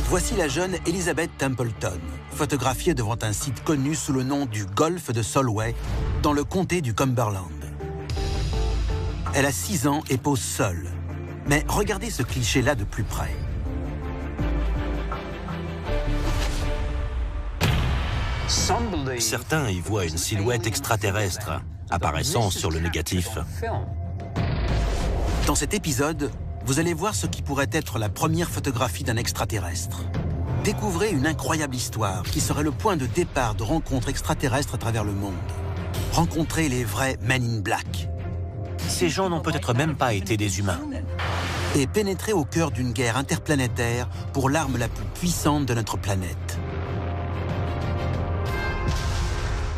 Voici la jeune Elizabeth Templeton, photographiée devant un site connu sous le nom du golfe de Solway, dans le comté du Cumberland. Elle a 6 ans et pose seule. Mais regardez ce cliché-là de plus près. Certains y voient une silhouette extraterrestre apparaissant sur le négatif. Dans cet épisode, vous allez voir ce qui pourrait être la première photographie d'un extraterrestre. Découvrez une incroyable histoire qui serait le point de départ de rencontres extraterrestres à travers le monde. Rencontrez les vrais Men in Black. Ces gens n'ont peut-être même pas été des humains. Et pénétrez au cœur d'une guerre interplanétaire pour l'arme la plus puissante de notre planète.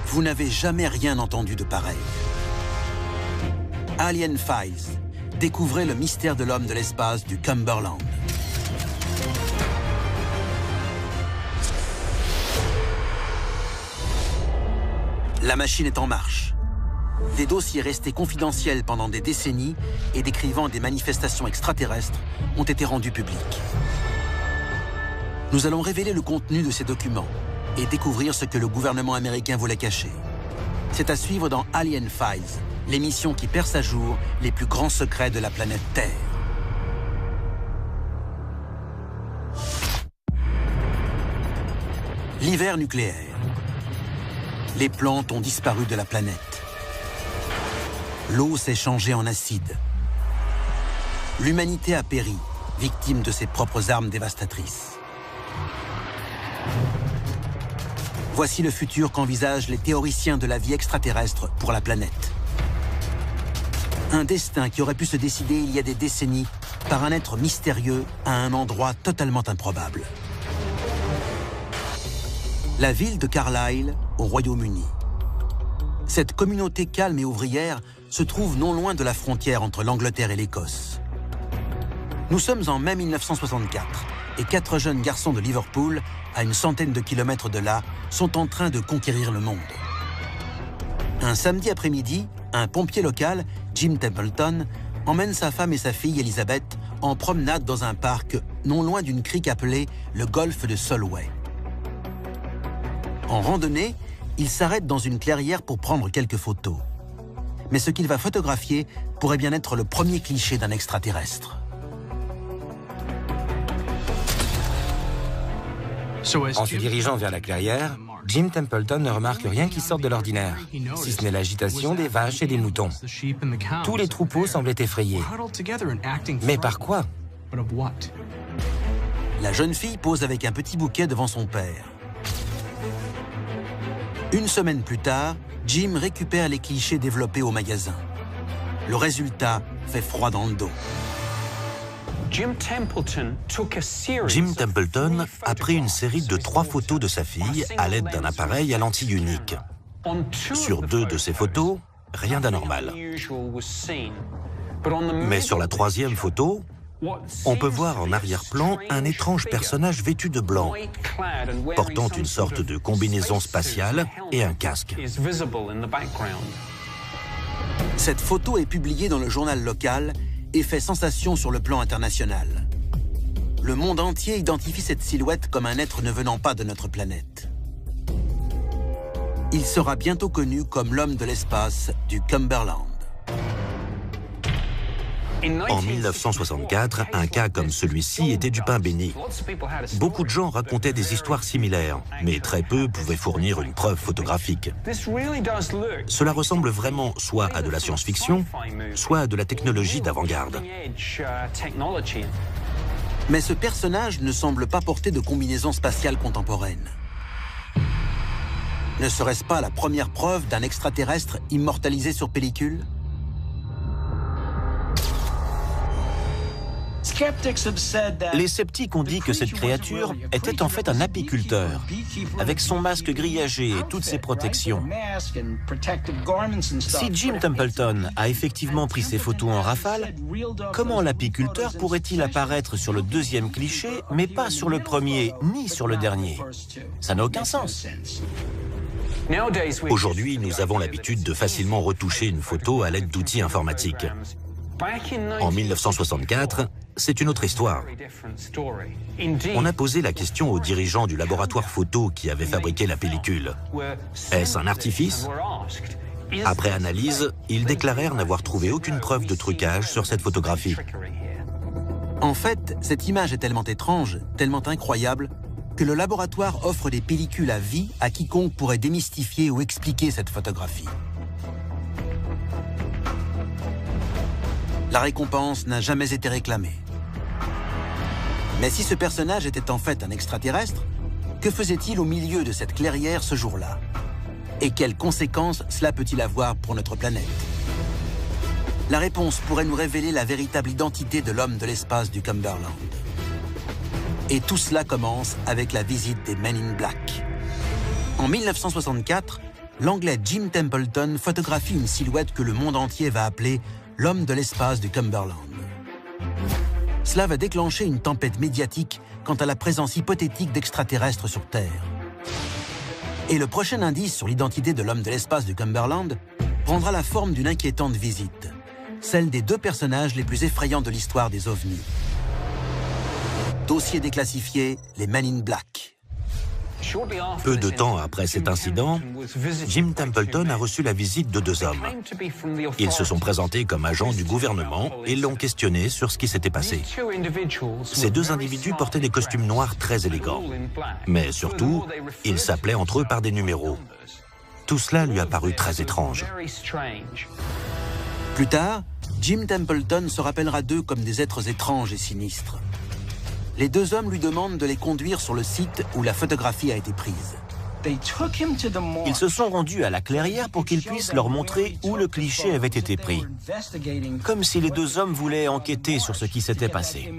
Vous n'avez jamais rien entendu de pareil. Alien Files. Découvrez le mystère de l'homme de l'espace du Cumberland. La machine est en marche. Des dossiers restés confidentiels pendant des décennies et décrivant des manifestations extraterrestres ont été rendus publics. Nous allons révéler le contenu de ces documents et découvrir ce que le gouvernement américain voulait cacher. C'est à suivre dans Alien Files, l'émission qui perce à jour les plus grands secrets de la planète Terre. L'hiver nucléaire. Les plantes ont disparu de la planète. L'eau s'est changée en acide. L'humanité a péri, victime de ses propres armes dévastatrices. Voici le futur qu'envisagent les théoriciens de la vie extraterrestre pour la planète. Un destin qui aurait pu se décider il y a des décennies par un être mystérieux à un endroit totalement improbable. La ville de Carlisle, au Royaume-Uni. Cette communauté calme et ouvrière se trouve non loin de la frontière entre l'Angleterre et l'Écosse. Nous sommes en mai 1964 et 4 jeunes garçons de Liverpool, à une centaine de kilomètres de là, sont en train de conquérir le monde. Un samedi après-midi, un pompier local, Jim Templeton, emmène sa femme et sa fille Elizabeth en promenade dans un parc non loin d'une crique appelée le golfe de Solway. En randonnée, il s'arrête dans une clairière pour prendre quelques photos. Mais ce qu'il va photographier pourrait bien être le premier cliché d'un extraterrestre. En se dirigeant vers la clairière, Jim Templeton ne remarque rien qui sorte de l'ordinaire, si ce n'est l'agitation des vaches et des moutons. Tous les troupeaux semblaient effrayés. Mais par quoi? La jeune fille pose avec un petit bouquet devant son père. Une semaine plus tard, Jim récupère les clichés développés au magasin. Le résultat fait froid dans le dos. Jim Templeton a pris une série de 3 photos de sa fille à l'aide d'un appareil à lentille unique. Sur 2 de ces photos, rien d'anormal. Mais sur la 3e photo, on peut voir en arrière-plan un étrange personnage vêtu de blanc, portant une sorte de combinaison spatiale et un casque. Cette photo est publiée dans le journal local et fait sensation sur le plan international. Le monde entier identifie cette silhouette comme un être ne venant pas de notre planète. Il sera bientôt connu comme l'homme de l'espace du Cumberland. En 1964, un cas comme celui-ci était du pain béni. Beaucoup de gens racontaient des histoires similaires, mais très peu pouvaient fournir une preuve photographique. Cela ressemble vraiment soit à de la science-fiction, soit à de la technologie d'avant-garde. Mais ce personnage ne semble pas porter de combinaison spatiale contemporaine. Ne serait-ce pas la première preuve d'un extraterrestre immortalisé sur pellicule ? Les sceptiques ont dit que cette créature était en fait un apiculteur, avec son masque grillagé et toutes ses protections. Si Jim Templeton a effectivement pris ces photos en rafale, comment l'apiculteur pourrait-il apparaître sur le 2e cliché, mais pas sur le premier, ni sur le dernier? Ça n'a aucun sens. Aujourd'hui, nous avons l'habitude de facilement retoucher une photo à l'aide d'outils informatiques. En 1964, c'est une autre histoire. On a posé la question aux dirigeants du laboratoire photo qui avait fabriqué la pellicule. Est-ce un artifice? Après analyse, ils déclarèrent n'avoir trouvé aucune preuve de trucage sur cette photographie. En fait, cette image est tellement étrange, tellement incroyable, que le laboratoire offre des pellicules à vie à quiconque pourrait démystifier ou expliquer cette photographie. La récompense n'a jamais été réclamée. Mais si ce personnage était en fait un extraterrestre, que faisait-il au milieu de cette clairière ce jour-là? Et quelles conséquences cela peut-il avoir pour notre planète? La réponse pourrait nous révéler la véritable identité de l'homme de l'espace du Cumberland. Et tout cela commence avec la visite des Men in Black. En 1964, l'Anglais Jim Templeton photographie une silhouette que le monde entier va appeler l'homme de l'espace du Cumberland. Cela va déclencher une tempête médiatique quant à la présence hypothétique d'extraterrestres sur Terre. Et le prochain indice sur l'identité de l'homme de l'espace du Cumberland prendra la forme d'une inquiétante visite, celle des deux personnages les plus effrayants de l'histoire des ovnis. Dossier déclassifié, les Men in Black. Peu de temps après cet incident, Jim Templeton a reçu la visite de deux hommes. Ils se sont présentés comme agents du gouvernement et l'ont questionné sur ce qui s'était passé. Ces deux individus portaient des costumes noirs très élégants. Mais surtout, ils s'appelaient entre eux par des numéros. Tout cela lui a paru très étrange. Plus tard, Jim Templeton se rappellera d'eux comme des êtres étranges et sinistres. Les deux hommes lui demandent de les conduire sur le site où la photographie a été prise. Ils se sont rendus à la clairière pour qu'ils puissent leur montrer où le cliché avait été pris. Comme si les deux hommes voulaient enquêter sur ce qui s'était passé.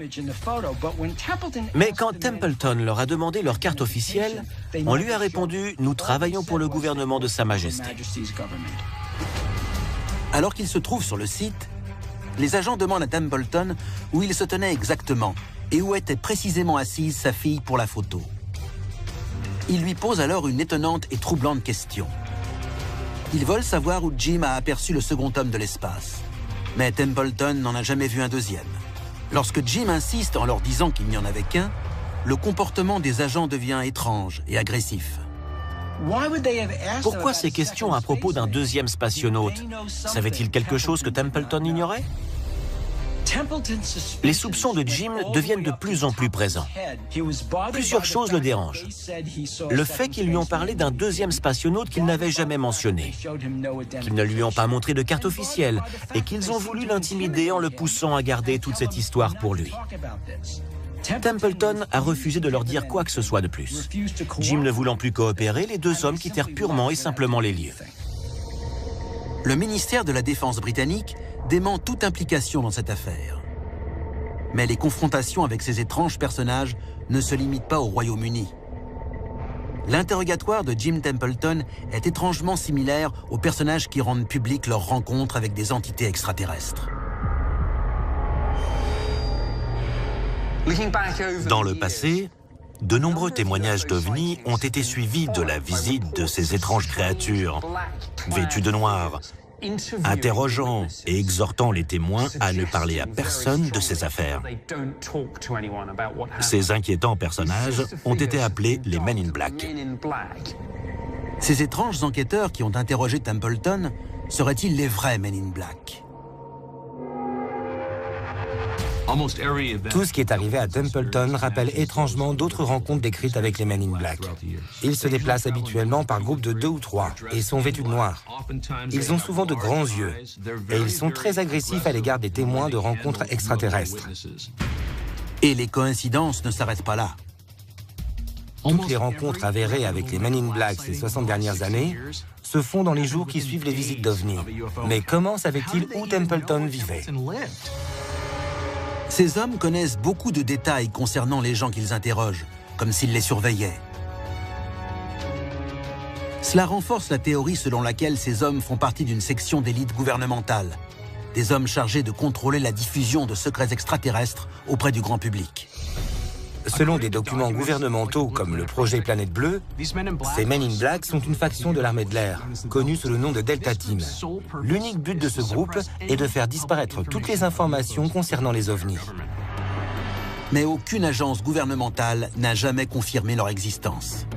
Mais quand Templeton leur a demandé leur carte officielle, on lui a répondu « Nous travaillons pour le gouvernement de Sa Majesté ». Alors qu'ils se trouvent sur le site, les agents demandent à Templeton où il se tenait exactement et où était précisément assise sa fille pour la photo. Ils lui posent alors une étonnante et troublante question. Ils veulent savoir où Jim a aperçu le second homme de l'espace. Mais Templeton n'en a jamais vu un deuxième. Lorsque Jim insiste en leur disant qu'il n'y en avait qu'un, le comportement des agents devient étrange et agressif. Pourquoi ces questions à propos d'un deuxième spationaute? Savait-il quelque chose que Templeton ignorait? Les soupçons de Jim deviennent de plus en plus présents. Plusieurs choses le dérangent. Le fait qu'ils lui ont parlé d'un deuxième spationaute qu'il n'avait jamais mentionné, qu'ils ne lui ont pas montré de carte officielle et qu'ils ont voulu l'intimider en le poussant à garder toute cette histoire pour lui. Templeton a refusé de leur dire quoi que ce soit de plus. Jim ne voulant plus coopérer, les deux hommes quittèrent purement et simplement les lieux. Le ministère de la Défense britannique dément toute implication dans cette affaire. Mais les confrontations avec ces étranges personnages ne se limitent pas au Royaume-Uni. L'interrogatoire de Jim Templeton est étrangement similaire aux personnages qui rendent publiques leurs rencontres avec des entités extraterrestres. Dans le passé, de nombreux témoignages d'ovnis ont été suivis de la visite de ces étranges créatures, vêtues de noir, interrogeant et exhortant les témoins à ne parler à personne de ces affaires. Ces inquiétants personnages ont été appelés les Men in Black. Ces étranges enquêteurs qui ont interrogé Templeton seraient-ils les vrais Men in Black? Tout ce qui est arrivé à Templeton rappelle étrangement d'autres rencontres décrites avec les Men in Black. Ils se déplacent habituellement par groupes de 2 ou 3 et sont vêtus de noir. Ils ont souvent de grands yeux et ils sont très agressifs à l'égard des témoins de rencontres extraterrestres. Et les coïncidences ne s'arrêtent pas là. Toutes les rencontres avérées avec les Men in Black ces 60 dernières années se font dans les jours qui suivent les visites d'OVNI. Mais comment savaient-ils où Templeton vivait? Ces hommes connaissent beaucoup de détails concernant les gens qu'ils interrogent, comme s'ils les surveillaient. Cela renforce la théorie selon laquelle ces hommes font partie d'une section d'élite gouvernementale, des hommes chargés de contrôler la diffusion de secrets extraterrestres auprès du grand public. Selon des documents gouvernementaux comme le projet Planète Bleue, ces Men in Black sont une faction de l'armée de l'air, connue sous le nom de Delta Team. L'unique but de ce groupe est de faire disparaître toutes les informations concernant les ovnis. Mais aucune agence gouvernementale n'a jamais confirmé leur existence.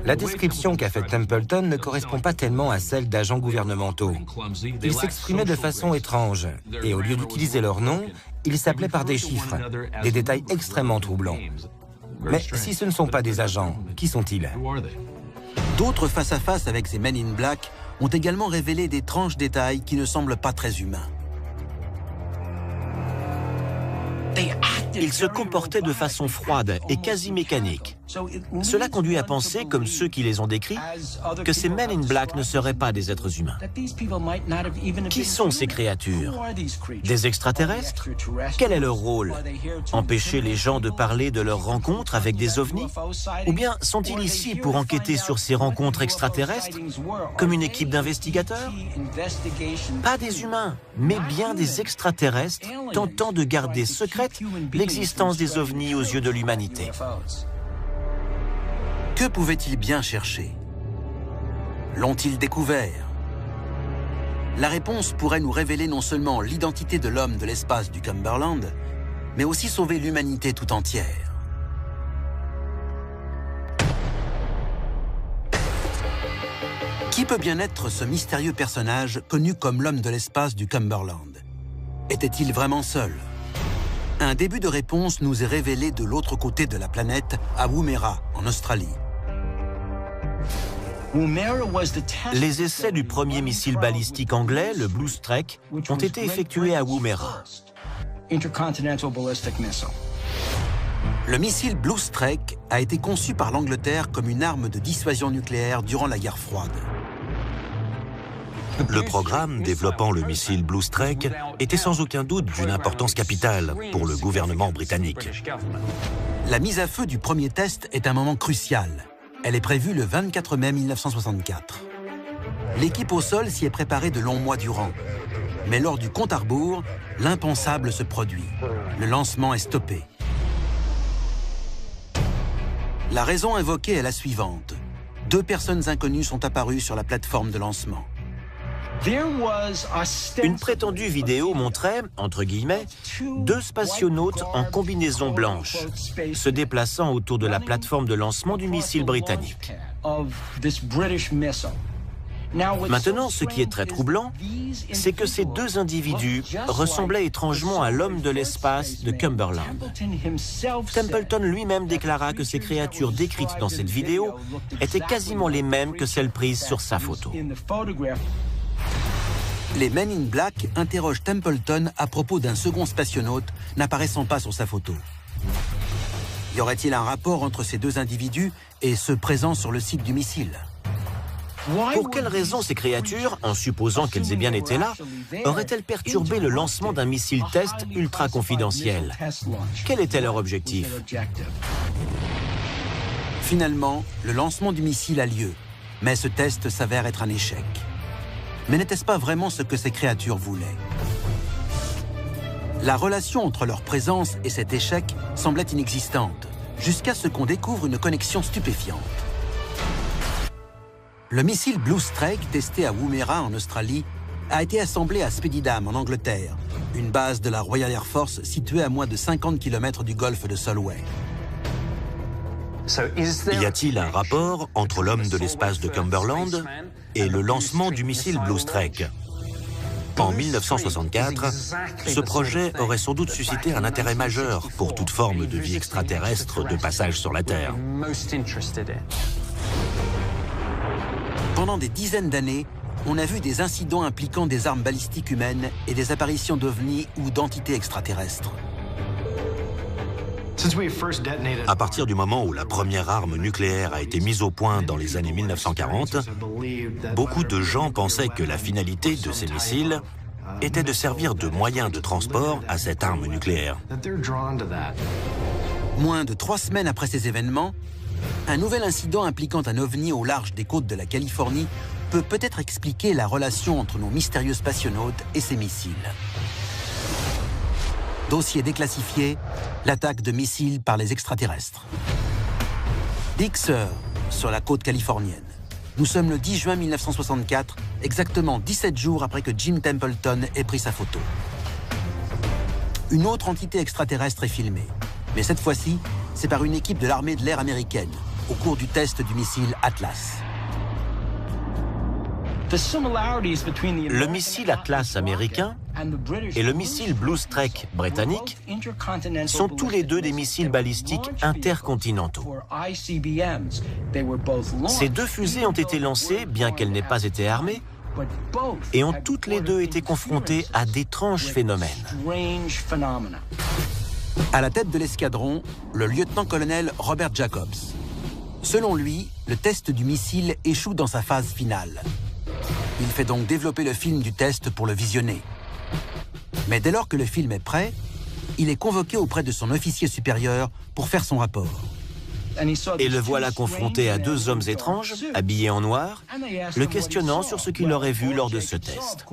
La description qu'a faite Templeton ne correspond pas tellement à celle d'agents gouvernementaux. Ils s'exprimaient de façon étrange, et au lieu d'utiliser leur nom, ils s'appelaient par des chiffres, des détails extrêmement troublants. Mais si ce ne sont pas des agents, qui sont-ils? D'autres face-à-face avec ces Men in Black ont également révélé d'étranges détails qui ne semblent pas très humains. Ils se comportaient de façon froide et quasi mécanique. Cela conduit à penser, comme ceux qui les ont décrits, que ces Men in Black ne seraient pas des êtres humains. Qui sont ces créatures? Des extraterrestres? Quel est leur rôle? Empêcher les gens de parler de leurs rencontres avec des ovnis? Ou bien sont-ils ici pour enquêter sur ces rencontres extraterrestres, comme une équipe d'investigateurs? Pas des humains, mais bien des extraterrestres tentant de garder secrète l'existence des ovnis aux yeux de l'humanité. Que pouvaient-ils bien chercher? L'ont-ils découvert? La réponse pourrait nous révéler non seulement l'identité de l'homme de l'espace du Cumberland, mais aussi sauver l'humanité tout entière. Qui peut bien être ce mystérieux personnage connu comme l'homme de l'espace du Cumberland? Était-il vraiment seul? Un début de réponse nous est révélé de l'autre côté de la planète, à Woomera, en Australie. Les essais du premier missile balistique anglais, le Blue Streak, ont été effectués à Woomera. Le missile Blue Streak a été conçu par l'Angleterre comme une arme de dissuasion nucléaire durant la guerre froide. Le programme développant le missile Blue Streak était sans aucun doute d'une importance capitale pour le gouvernement britannique. La mise à feu du premier test est un moment crucial. Elle est prévue le 24 mai 1964. L'équipe au sol s'y est préparée de longs mois durant. Mais lors du compte à rebours, l'impensable se produit. Le lancement est stoppé. La raison invoquée est la suivante. 2 personnes inconnues sont apparues sur la plateforme de lancement. Une prétendue vidéo montrait, entre guillemets, 2 spationautes en combinaison blanche se déplaçant autour de la plateforme de lancement du missile britannique. Maintenant, ce qui est très troublant, c'est que ces 2 individus ressemblaient étrangement à l'homme de l'espace de Cumberland. Templeton lui-même déclara que ces créatures décrites dans cette vidéo étaient quasiment les mêmes que celles prises sur sa photo. Les Men in Black interrogent Templeton à propos d'un second spationaute n'apparaissant pas sur sa photo. Y aurait-il un rapport entre ces 2 individus et ceux présents sur le site du missile? Pour quelle raison ces créatures, en supposant qu'elles aient bien été là, auraient-elles perturbé le lancement d'un missile test ultra confidentiel? Quel était leur objectif? Finalement, le lancement du missile a lieu, mais ce test s'avère être un échec. Mais n'était-ce pas vraiment ce que ces créatures voulaient? La relation entre leur présence et cet échec semblait inexistante, jusqu'à ce qu'on découvre une connexion stupéfiante. Le missile Blue Streak, testé à Woomera en Australie, a été assemblé à Spedidam en Angleterre, une base de la Royal Air Force située à moins de 50 km du golfe de Solway. Y a-t-il un rapport entre l'homme de l'espace de Cumberland et le lancement du missile Blue Streak? En 1964, ce projet aurait sans doute suscité un intérêt majeur pour toute forme de vie extraterrestre de passage sur la Terre. Pendant des dizaines d'années, on a vu des incidents impliquant des armes balistiques humaines et des apparitions d'ovnis ou d'entités extraterrestres. À partir du moment où la première arme nucléaire a été mise au point dans les années 1940, beaucoup de gens pensaient que la finalité de ces missiles était de servir de moyen de transport à cette arme nucléaire. Moins de 3 semaines après ces événements, un nouvel incident impliquant un ovni au large des côtes de la Californie peut peut-être expliquer la relation entre nos mystérieux spationautes et ces missiles. Dossier déclassifié, l'attaque de missiles par les extraterrestres. Big Sur, sur la côte californienne. Nous sommes le 10 juin 1964, exactement 17 jours après que Jim Templeton ait pris sa photo. Une autre entité extraterrestre est filmée. Mais cette fois-ci, c'est par une équipe de l'armée de l'air américaine, au cours du test du missile Atlas. Le missile Atlas américain et le missile Blue Streak britannique sont tous les deux des missiles balistiques intercontinentaux. Ces deux fusées ont été lancées, bien qu'elles n'aient pas été armées, et ont toutes les deux été confrontées à d'étranges phénomènes. À la tête de l'escadron, le lieutenant-colonel Robert Jacobs. Selon lui, le test du missile échoue dans sa phase finale. Il fait donc développer le film du test pour le visionner. Mais dès lors que le film est prêt, il est convoqué auprès de son officier supérieur pour faire son rapport. Et le voilà confronté à deux hommes étranges, habillés en noir, le questionnant sur ce qu'il aurait vu lors de ce test.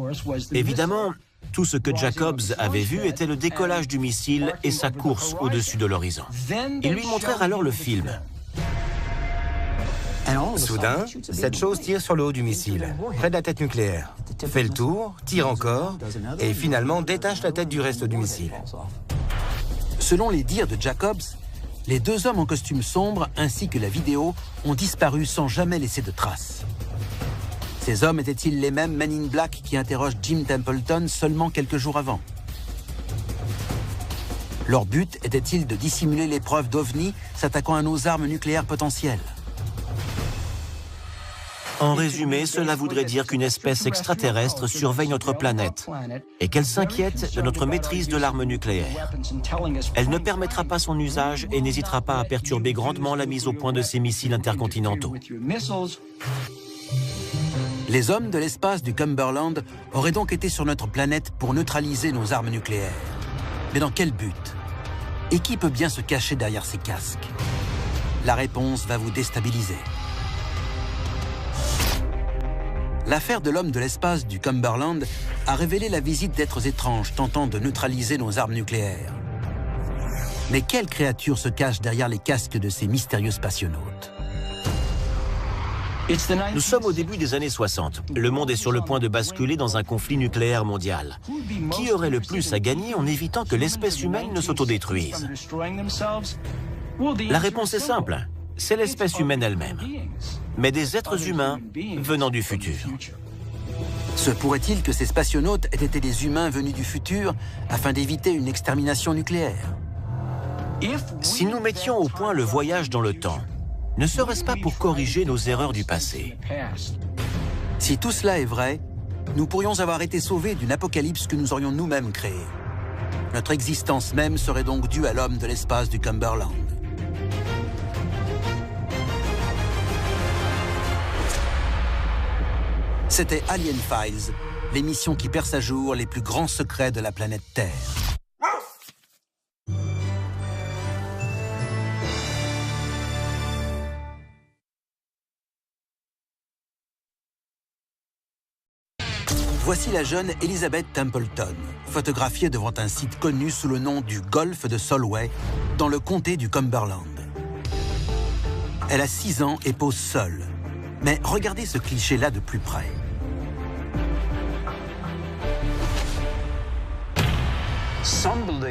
Évidemment, tout ce que Jacobs avait vu était le décollage du missile et sa course au-dessus de l'horizon. Ils lui montrèrent alors le film. Soudain, cette chose tire sur le haut du missile, près de la tête nucléaire, fait le tour, tire encore, et finalement détache la tête du reste du missile. Selon les dires de Jacobs, les deux hommes en costume sombre ainsi que la vidéo ont disparu sans jamais laisser de traces. Ces hommes étaient-ils les mêmes Men in Black qui interrogent Jim Templeton seulement quelques jours avant? Leur but était-il de dissimuler les preuves d'OVNI s'attaquant à nos armes nucléaires potentielles? En résumé, cela voudrait dire qu'une espèce extraterrestre surveille notre planète et qu'elle s'inquiète de notre maîtrise de l'arme nucléaire. Elle ne permettra pas son usage et n'hésitera pas à perturber grandement la mise au point de ces missiles intercontinentaux. Les hommes de l'espace du Cumberland auraient donc été sur notre planète pour neutraliser nos armes nucléaires. Mais dans quel but? Et qui peut bien se cacher derrière ces casques? La réponse va vous déstabiliser. L'affaire de l'homme de l'espace du Cumberland a révélé la visite d'êtres étranges tentant de neutraliser nos armes nucléaires. Mais quelle créature se cache derrière les casques de ces mystérieux spationautes? Nous sommes au début des années 60. Le monde est sur le point de basculer dans un conflit nucléaire mondial. Qui aurait le plus à gagner en évitant que l'espèce humaine ne s'autodétruise? La réponse est simple. C'est l'espèce humaine elle-même, mais des êtres humains venant du futur. Se pourrait-il que ces spationautes aient été des humains venus du futur afin d'éviter une extermination nucléaire? Si nous mettions au point le voyage dans le temps, ne serait-ce pas pour corriger nos erreurs du passé? Si tout cela est vrai, nous pourrions avoir été sauvés d'une apocalypse que nous aurions nous-mêmes créée. Notre existence même serait donc due à l'homme de l'espace du Cumberland. C'était Alien Files, l'émission qui perce à jour les plus grands secrets de la planète Terre. Voici la jeune Elizabeth Templeton, photographiée devant un site connu sous le nom du golfe de Solway, dans le comté du Cumberland. Elle a 6 ans et pose seule. Mais regardez ce cliché-là de plus près.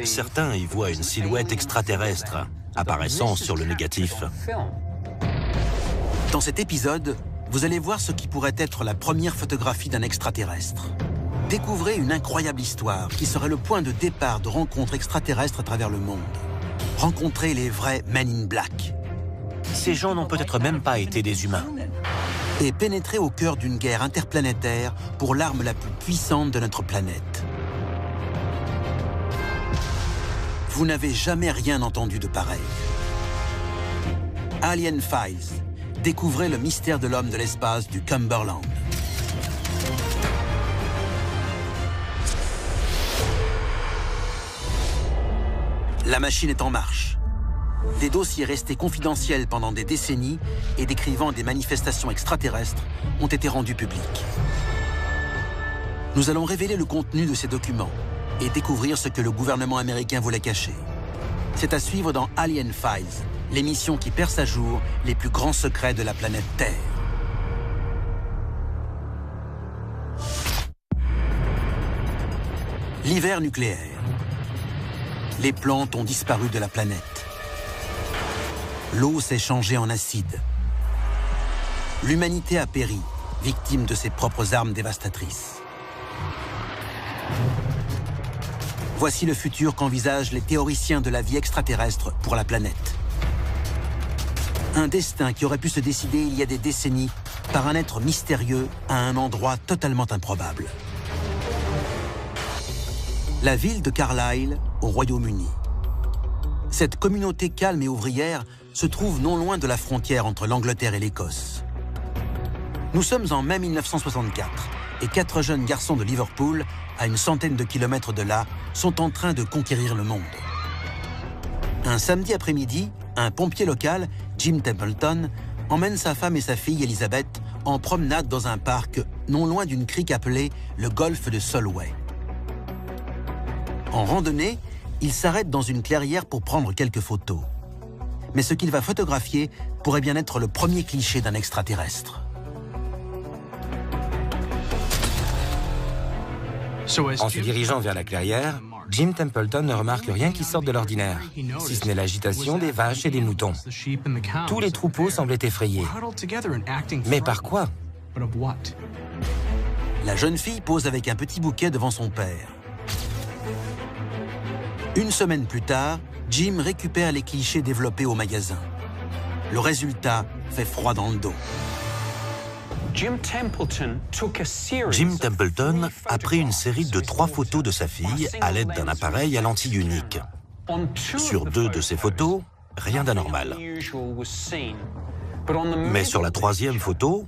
Certains y voient une silhouette extraterrestre apparaissant sur le négatif. Dans cet épisode, vous allez voir ce qui pourrait être la première photographie d'un extraterrestre. Découvrez une incroyable histoire qui serait le point de départ de rencontres extraterrestres à travers le monde. Rencontrez les vrais Men in Black. Ces gens n'ont peut-être même pas été des humains. Et pénétrer au cœur d'une guerre interplanétaire pour l'arme la plus puissante de notre planète. Vous n'avez jamais rien entendu de pareil. Alien Files. Découvrez le mystère de l'homme de l'espace du Cumberland. La machine est en marche. Des dossiers restés confidentiels pendant des décennies et décrivant des manifestations extraterrestres ont été rendus publics. Nous allons révéler le contenu de ces documents et découvrir ce que le gouvernement américain voulait cacher. C'est à suivre dans Alien Files, l'émission qui perce à jour les plus grands secrets de la planète Terre. L'hiver nucléaire. Les plantes ont disparu de la planète. L'eau s'est changée en acide. L'humanité a péri, victime de ses propres armes dévastatrices. Voici le futur qu'envisagent les théoriciens de la vie extraterrestre pour la planète. Un destin qui aurait pu se décider il y a des décennies par un être mystérieux à un endroit totalement improbable. La ville de Carlisle, au Royaume-Uni. Cette communauté calme et ouvrière se trouve non loin de la frontière entre l'Angleterre et l'Écosse. Nous sommes en mai 1964 et 4 jeunes garçons de Liverpool, à une centaine de kilomètres de là, sont en train de conquérir le monde. Un samedi après-midi, un pompier local, Jim Templeton, emmène sa femme et sa fille Elizabeth en promenade dans un parc non loin d'une crique appelée le golfe de Solway. En randonnée, il s'arrête dans une clairière pour prendre quelques photos. Mais ce qu'il va photographier pourrait bien être le premier cliché d'un extraterrestre. En se dirigeant vers la clairière, Jim Templeton ne remarque rien qui sorte de l'ordinaire, si ce n'est l'agitation des vaches et des moutons. Tous les troupeaux semblaient effrayés. Mais par quoi? La jeune fille pose avec un petit bouquet devant son père. Une semaine plus tard, Jim récupère les clichés développés au magasin. Le résultat fait froid dans le dos. Jim Templeton a pris une série de 3 photos de sa fille à l'aide d'un appareil à lentille unique. Sur 2 de ces photos, rien d'anormal. Mais sur la 3e photo,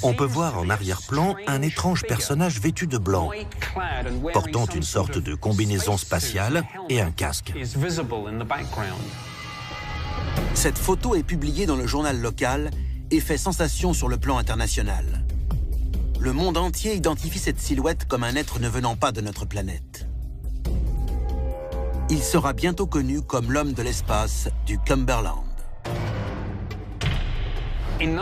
on peut voir en arrière-plan un étrange personnage vêtu de blanc, portant une sorte de combinaison spatiale et un casque. Cette photo est publiée dans le journal local et fait sensation sur le plan international. Le monde entier identifie cette silhouette comme un être ne venant pas de notre planète. Il sera bientôt connu comme l'homme de l'espace du Cumberland.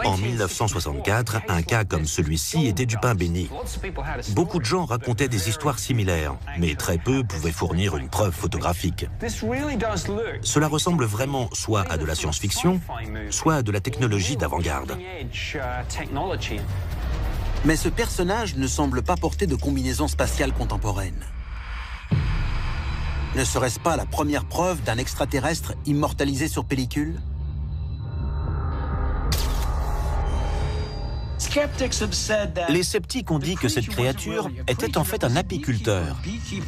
En 1964, un cas comme celui-ci était du pain béni. Beaucoup de gens racontaient des histoires similaires, mais très peu pouvaient fournir une preuve photographique. Cela ressemble vraiment soit à de la science-fiction, soit à de la technologie d'avant-garde. Mais ce personnage ne semble pas porter de combinaison spatiale contemporaine. Ne serait-ce pas la première preuve d'un extraterrestre immortalisé sur pellicule ? Les sceptiques ont dit que cette créature était en fait un apiculteur,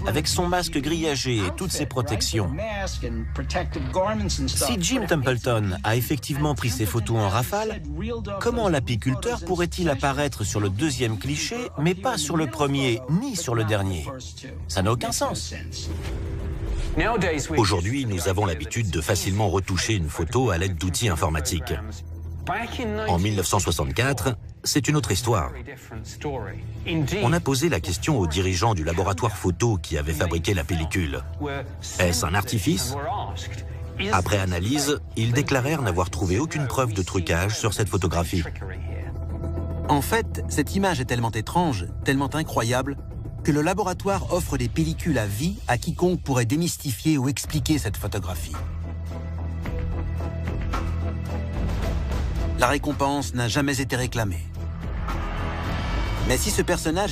avec son masque grillagé et toutes ses protections. Si Jim Templeton a effectivement pris ces photos en rafale, comment l'apiculteur pourrait-il apparaître sur le 2e cliché, mais pas sur le premier ni sur le dernier? Ça n'a aucun sens. Aujourd'hui, nous avons l'habitude de facilement retoucher une photo à l'aide d'outils informatiques. En 1964, c'est une autre histoire. On a posé la question aux dirigeants du laboratoire photo qui avait fabriqué la pellicule. Est-ce un artifice? Après analyse, ils déclarèrent n'avoir trouvé aucune preuve de trucage sur cette photographie. En fait, cette image est tellement étrange, tellement incroyable, que le laboratoire offre des pellicules à vie à quiconque pourrait démystifier ou expliquer cette photographie. La récompense n'a jamais été réclamée. Mais si ce personnage